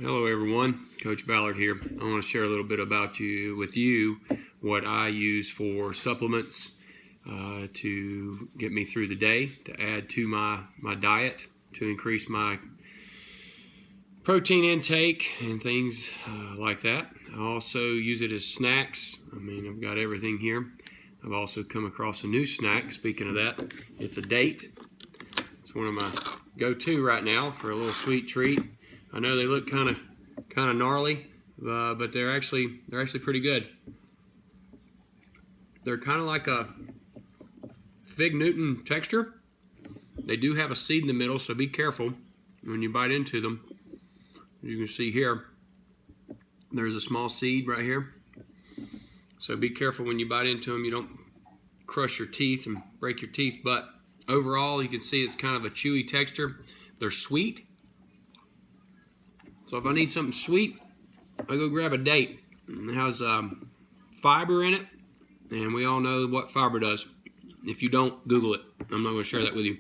Hello everyone, Coach Ballard here. I want to share a little bit with you what I use for supplements to get me through the day, to add to my diet, to increase my protein intake and things like that. I also use it as snacks. I've got everything here. I've also come across a new snack. Speaking of that, it's a date. It's one of my go-to right now for a little sweet treat. I know they look kind of gnarly, but they're actually pretty good. They're kind of like a fig Newton texture. They do have a seed in the middle, so be careful when you bite into them. You can see here, there's a small seed right here. So be careful when you bite into them. You don't crush your teeth and break your teeth, but overall you can see it's kind of a chewy texture. They're sweet. So if I need something sweet, I go grab a date. It has fiber in it, and we all know what fiber does. If you don't, Google it. I'm not going to share that with you.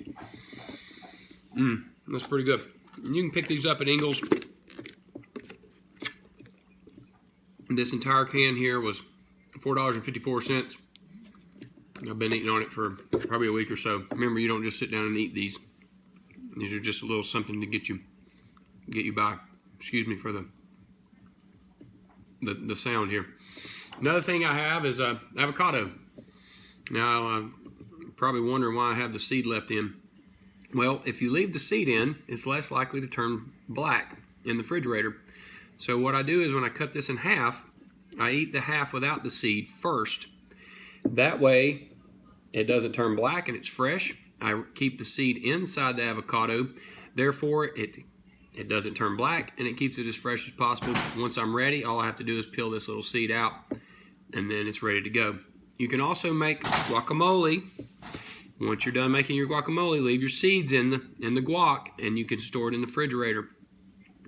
That's pretty good. You can pick these up at Ingles. This entire can here was $4.54. I've been eating on it for probably a week or so. Remember, you don't just sit down and eat these. These are just a little something to get you by. Excuse me for the sound here. Another thing I have is avocado. Now, probably wondering why I have the seed left in. Well, if you leave the seed in, it's less likely to turn black in the refrigerator. So what I do is when I cut this in half, I eat the half without the seed first. That way, it doesn't turn black and it's fresh. I keep the seed inside the avocado. Therefore, it doesn't turn black, and it keeps it as fresh as possible. Once I'm ready, all I have to do is peel this little seed out, and then it's ready to go. You can also make guacamole. Once you're done making your guacamole, leave your seeds in the guac, and you can store it in the refrigerator.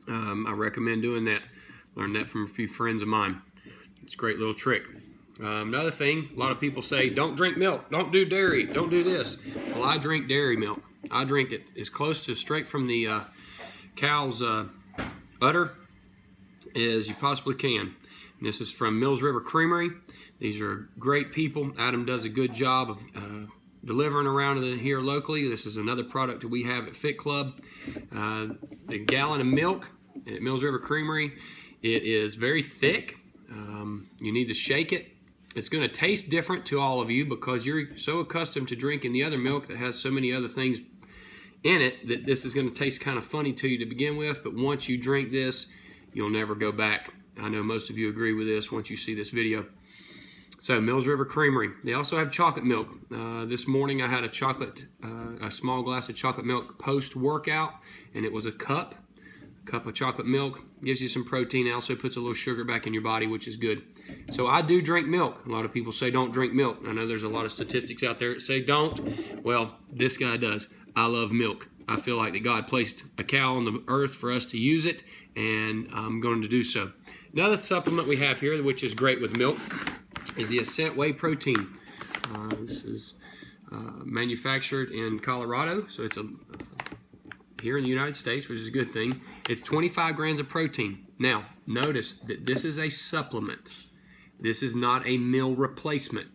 I recommend doing that. Learned that from a few friends of mine. It's a great little trick. Another thing, a lot of people say, don't drink milk, don't do dairy, don't do this. Well, I drink dairy milk. I drink it as close to straight from the cow's udder as you possibly can. And this is from Mills River Creamery. These are great people. Adam does a good job of delivering around here locally. This is another product that we have at Fit Club. The gallon of milk at Mills River Creamery, it is very thick. You need to shake it. It's going to taste different to all of you because you're so accustomed to drinking the other milk that has so many other things in it that this is going to taste kind of funny to you to begin with, but once you drink this, you'll never go back. I know most of you agree with this once you see this video. So Mills River Creamery. They also have chocolate milk. This morning I had a small glass of chocolate milk post-workout, and it was a cup of chocolate milk. Gives you some protein. It also puts a little sugar back in your body, which is good. So I do drink milk. A lot of people say don't drink milk. I know there's a lot of statistics out there that say don't. Well, this guy does. I love milk. I feel like that God placed a cow on the earth for us to use it, and I'm going to do so. Another supplement we have here, which is great with milk, is the Ascent Whey protein. This is manufactured in Colorado, so it's here in the United States, which is a good thing. It's 25 grams of protein. Now, notice that this is a supplement. This is not a meal replacement.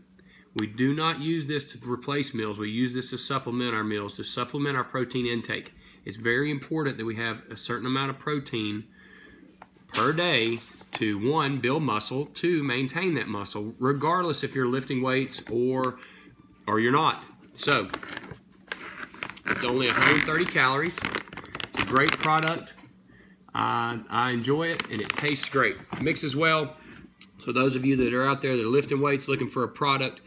We do not use this to replace meals. We use this to supplement our meals, to supplement our protein intake. It's very important that we have a certain amount of protein per day to, one, build muscle, two, maintain that muscle, regardless if you're lifting weights or you're not. So, it's only 130 calories. It's a great product. I enjoy it, and it tastes great. It mixes well. So those of you that are out there that are lifting weights looking for a product,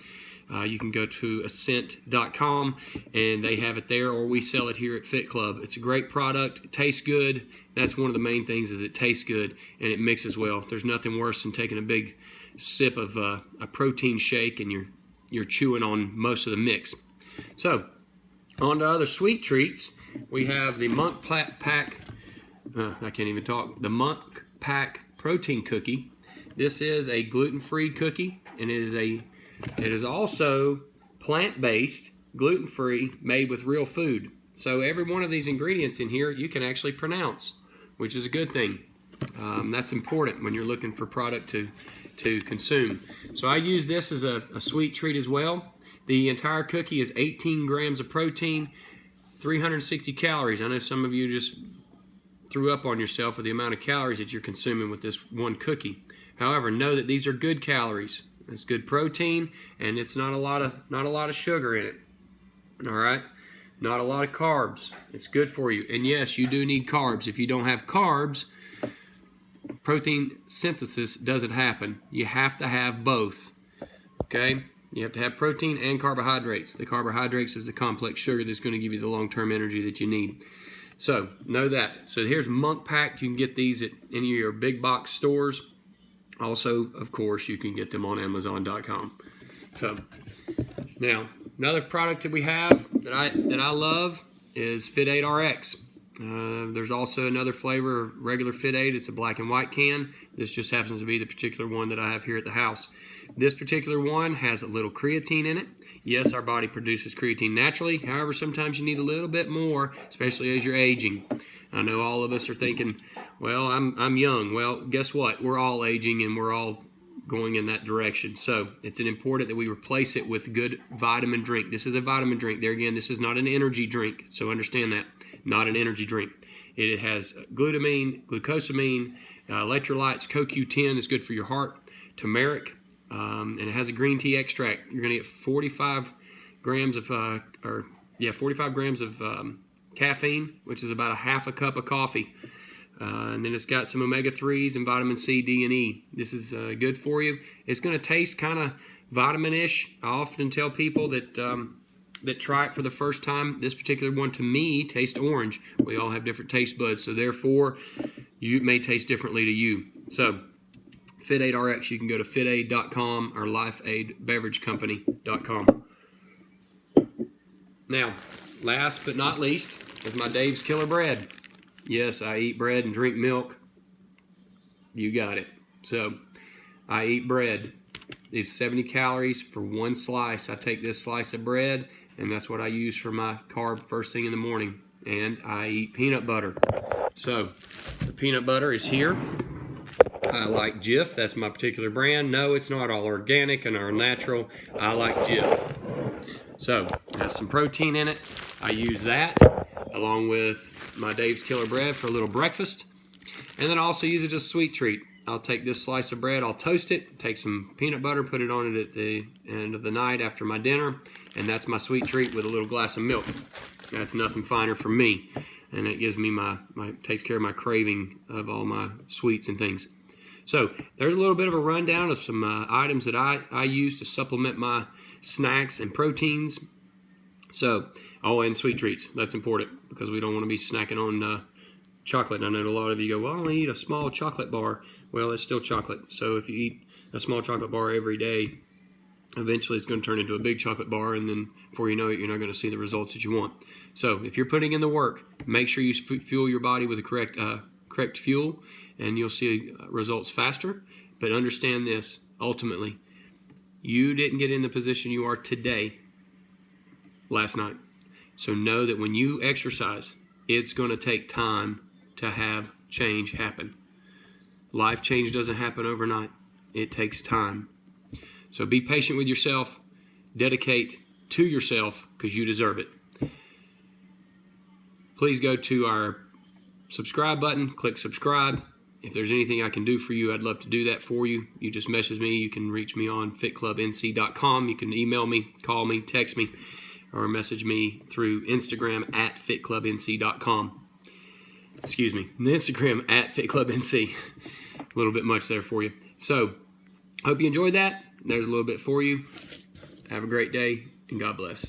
you can go to ascent.com and they have it there, or we sell it here at Fit Club. It's a great product. It tastes good. That's one of the main things, is it tastes good and it mixes well. There's nothing worse than taking a big sip of a protein shake and you're chewing on most of the mix. So on to other sweet treats. We have the Monk Pack, I can't even talk, the Monk Pack protein cookie. This is a gluten-free cookie, and it is also plant-based, gluten-free, made with real food. So every one of these ingredients in here you can actually pronounce, which is a good thing. That's important when you're looking for product to consume. So I use this as a sweet treat as well. The entire cookie is 18 grams of protein, 360 calories. I know some of you just threw up on yourself with the amount of calories that you're consuming with this one cookie. However, know that these are good calories. It's good protein, and it's not a lot of sugar in it. All right, not a lot of carbs. It's good for you. And yes, you do need carbs. If you don't have carbs, protein synthesis doesn't happen. You have to have both. Okay, you have to have protein and carbohydrates. The carbohydrates is the complex sugar that's going to give you the long-term energy that you need. So know that. So here's Monk Pack. You can get these at any of your big box stores. Also, of course, you can get them on Amazon.com. So now, another product that we have that I love is Fit 8 RX. There's also another flavor of regular Fit 8. It's a black and white can. This just happens to be the particular one that I have here at the house. This particular one has a little creatine in it. Yes, our body produces creatine naturally. However, sometimes you need a little bit more, especially as you're aging. I know all of us are thinking, well, I'm young. Well, guess what? We're all aging and we're all going in that direction. So it's important that we replace it with good vitamin drink. This is a vitamin drink. There again, this is not an energy drink. So understand that. Not an energy drink. It has glutamine, glucosamine, electrolytes. CoQ10 is good for your heart. Turmeric, and it has a green tea extract. You're going to get 45 grams of, 45 grams of caffeine, which is about a half a cup of coffee. And then it's got some omega-3s and vitamin C, D, and E. This is good for you. It's going to taste kind of vitamin-ish. I often tell people that that try it for the first time. This particular one, to me, tastes orange. We all have different taste buds, so therefore, you may taste differently to you. So, Fit 8 RX, you can go to fitaid.com or lifeaidbeveragecompany.com. Now, last but not least is my Dave's Killer Bread. Yes, I eat bread and drink milk. You got it. So, I eat bread. It's 70 calories for one slice. I take this slice of bread, and that's what I use for my carb first thing in the morning. And I eat peanut butter. So, the peanut butter is here. I like Jif. That's my particular brand. No, it's not all organic and all natural. I like Jif. So, it has some protein in it. I use that along with my Dave's Killer Bread for a little breakfast. And then I also use it as a sweet treat. I'll take this slice of bread, I'll toast it, take some peanut butter, put it on it at the end of the night after my dinner, and that's my sweet treat with a little glass of milk. That's nothing finer for me, and it gives me takes care of my craving of all my sweets and things. So there's a little bit of a rundown of some items that I use to supplement my snacks and proteins. So, and sweet treats. That's important because we don't want to be snacking on chocolate. And I know a lot of you go, well, I only eat a small chocolate bar. Well, it's still chocolate. So if you eat a small chocolate bar every day, eventually it's going to turn into a big chocolate bar, and then before you know it, you're not going to see the results that you want. So if you're putting in the work, make sure you fuel your body with the correct fuel, and you'll see results faster. But understand this, ultimately, you didn't get in the position you are today last night. So know that when you exercise, it's going to take time to have change happen. Life change doesn't happen overnight. It takes time. So be patient with yourself. Dedicate to yourself because you deserve it. Please go to our subscribe button. Click subscribe. If there's anything I can do for you, I'd love to do that for you. You just message me. You can reach me on fitclubnc.com. You can email me, call me, text me, or message me through Instagram at fitclubnc.com. Excuse me, Instagram at fitclubnc. A little bit much there for you. So, hope you enjoyed that. There's a little bit for you. Have a great day, and God bless.